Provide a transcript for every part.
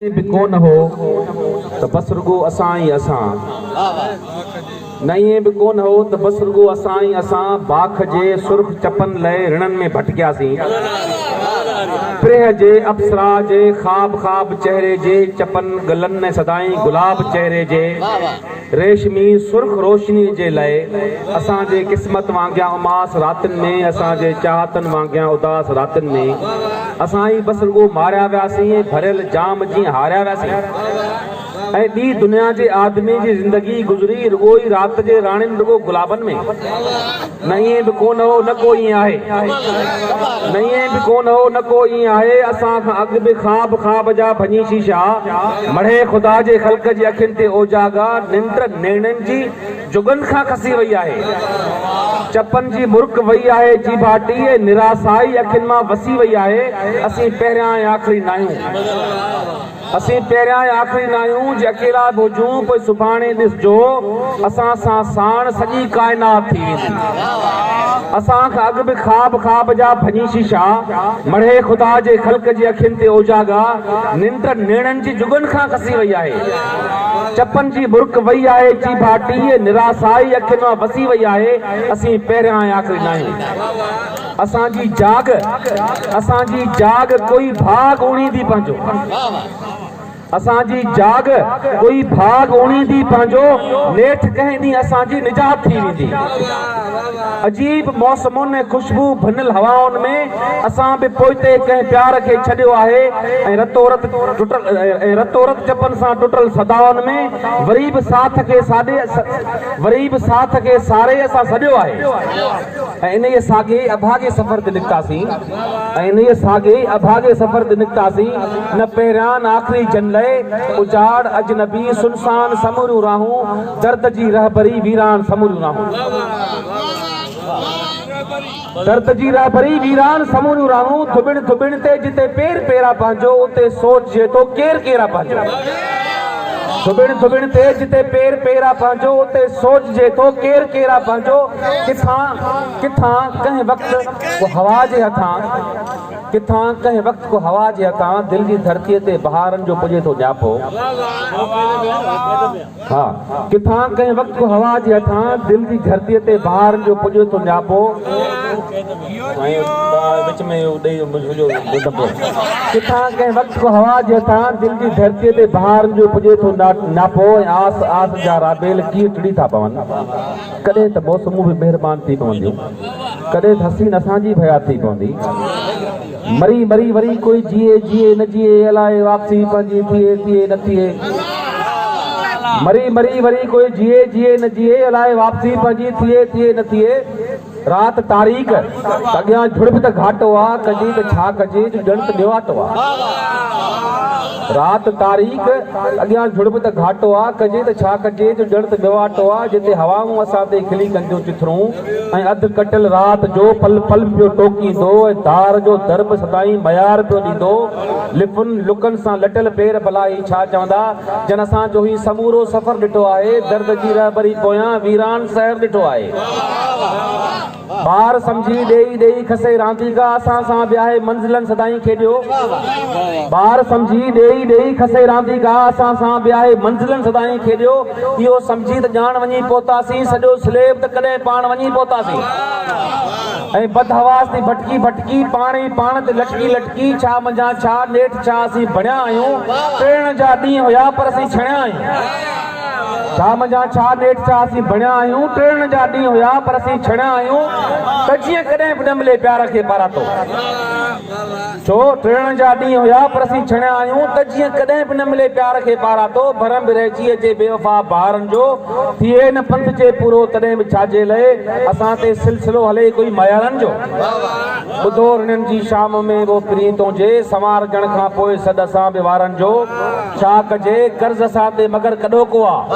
भी कोन हो तो बस रुगो असां ही असां, नहीं भी कोन हो तो बस रुगो असां ही असां। बाख जे सुर्ख चपन लय ऋणन में भटकियासीं, प्रेह जे अप्सरा जे ख्वाब ख्वाब चेहरे जे चपन गलन ने सदाई गुलाब चेहरे जे रेशमी सुर्ख रोशनी जे लय असां जे किस्मत वांगिया उमास रातन में, असां जे चाहतन वांगिया उदास रातन में असां ही बस रुगो मारिया वियासीं, भरियल जाम जी हारिया वियासीं। ऐं ॿी दुनिया जे आदमी जी ज़िंदगी गुज़री रुगो ई रात जे राणियुनि रुगो गुलाबनि में। न ईअं बि कोन हो न को ईअं आहे, न ईअं बि कोन हो न को ईअं आहे। असां खां अॻु बि ख्वाब ख्वाब जा भञी शीशा, मढ़े ख़ुदा जे ख़ल्क़ जी अखियुनि ते ओजागा, निंड नेणनि जी जुगनि खां खसी वई आहे। चपन जी मुर्क वई आहे जी भाटी, निरासाई अखियुनि मां वसी वई आहे। असीं पहिरियां ऐं आख़िरी न आहियूं, असीं पहिरियां ऐं आख़िरी न आहियूं जे अकेला बोझूं पोइ सुभाणे ॾिसजो असां सां साण सॼी काइनात थी वेंदी। असां खां अॻु बि ख्वाब ख्वाब जा भञी शीशा, मढ़े ख़ुदा जे ख़ल्क़ जी अखियुनि ते ओजागा, निंड नेणनि जी जुगनि खां खसी वई आहे। चपन जी मुर्क वई आहे जी भाटी, निरासाई अखियुनि मां वसी वई आहे। असीं पहिरियां ऐं आख़िरी न आहियूं। असांजी जाग कोई भाग उणींदी पंहिंजो, असांजी जाग कोई भाग उणींदी पंहिंजो, नेठ कंहिं ॾींहुं असांजी निजात थी वेंदी। अजीब मौसमुनि ऐं ख़ुशबू भनियल हवाउनि में असां बि पोइते कंहिं प्यार खे छॾियो आहे, ऐं रतो रत चपन सां टुटल सदाउनि में वरी बि साथ खे सारे असां सॼियो आहे। ऐं इन्हीअ साॻे अभागे सफ़र ते निकितासीं, न पहिरियां न आख़िरी जन उजाड़ अजनबी सुनसान समूरियूं राहूं, दर्द जी रहबरी वीरान समूरियूं राहूं, दर्द जी रहबरी वीरान समूरियूं राहूं। थुबिण थुबिण ते जिते पेर पेरा पंहिंजो, उते सोच जे तो केर केरा पंहिंजो। थुबिण थुबिण ते जिते पेर पेरा पंहिंजो, उते सोच जे तो केर केरा पंहिंजो। किथां कंहिं वक़्तु को हवा जे हथां, किथां कंहिं वक़्तु को हवा जे हथां दिल जी धरतीअ ते बहारनि जो पुॼे थो न्यापो। हा, किथां कंहिं वक़्तु को हवा जे हथां दिल जी धरतीअ ते बहारनि जो पुॼे थो न्यापो। विच में किथां कंहिं वक़्तु को हवा जे हथां दिल जी धरतीअ ते बहारनि जो पुॼे थो नापो। आस आस जा राबेल कीअं टिड़ी था पवनि, कॾहिं त मौसमूं बि महिरबान थी पवंदियूं, कॾहिं त हसीन असांजी भी हयात थी पवंदी। मरी मरी वरी कोई जिए जिए न जिए, अलाए वापसी पंहिंजी थिए न थिए। मरी मरी वरी कोई जिए जिए न जिए, अलाए वापसी पंहिंजी थिए न थिए। रात तारीख़ अॻियां झुड़प त घाटो आहे, कजे त छा कजे जो ॼण त ॾेवाटो आहे। रात तारीख़ अॻियां झुड़प त घाटो आहे, कजे त छा कजे जो ॼण त ॾेवाटो आहे। जिते हवाऊं असां ते खिली कंदियूं चिथरूं, ऐं अधु कटियल रात जो पल पल पियो टोकींदो, ऐं धार जो दरब सदाई मयार पियो ॾींदो। लिफुनि लुकनि सां लटियल पेर भलाई छा चवंदा, जन असांजो ही समूरो सफ़र ॾिठो आहे, दर्द जी रहबरी पोयां वीरान शहर ॾिठो आहे। ॿार सम्झी ॾेई ॾेई खसे रांदीगा, असां सां ॿियाहे मंज़िलनि सदाई खेॾियो। ॿार सम्झी ॾेई ॾेई खसे रांदीगा, असां सां ॿियाहे मंज़िलनि सदाई खेॾियो। इहो सम्झी त ॼाण वञी पहुतासीं, सॼो स्लेब त कॾहिं पाण वञी पहुतासीं। ऐं बदहवास थी भटकी भटकी पाण ई पाण ते लटकी लटकी, छा मंझां छा नेठि छा असीं बणिया आहियूं। प्रेरण जा ॾींहं हुया पर असीं छणिया आहियूं। छा मंझां छा नेठि छा असीं बणिया आहियूं। प्रेरण जा ॾींहं हुया पर असीं छणिया आहियूं। त जीअं कॾहिं बि न मिले प्यार खे पारातो, छो प्रेरण जा ॾींहं हुया पर असीं छणिया आहियूं। त जीअं कॾहिं बि न मिले प्यार खे पारातो, भरम बि रहिजी अचे बेवफ़ा ॿारनि जो, थिए न पंथ जे पूरो तॾहिं बि छाजे लहे। असां ते सिलसिलो हले कोई मयारनि जो, ॿुधो ऋणनि जी शाम में वो प्री तुंहिंजे, संवार ॼण खां पोइ सॾ असां बि वारनि जो। छा कजे कर्ज़ असां ते मगर कॾो को आहे,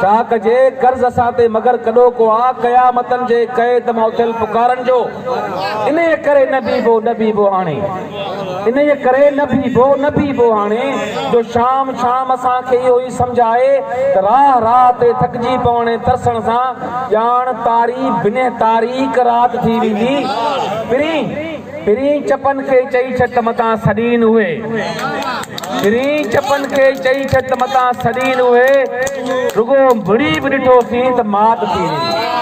छा कजे कर्ज़ असां ते मगर कॾो को आहे। क़यामतनि जे क़ैद मां उथियल पुकारनि जो, इन करे न बीबो हाणे, इन करे न बीबो हाणे। जो शाम शाम असांखे इहो ई सम्झाए त राह राह ते थकिजी पवण ऐं तरसण सां ॼाण तारी बिने तारीख़ रात थी वेंदी। पिरी चपन खे चई छट मतां सॾीन उहे। री चपन के चई छत मता सदीन हुए रुगो बड़ी भी ॾिठोसीं त मात थी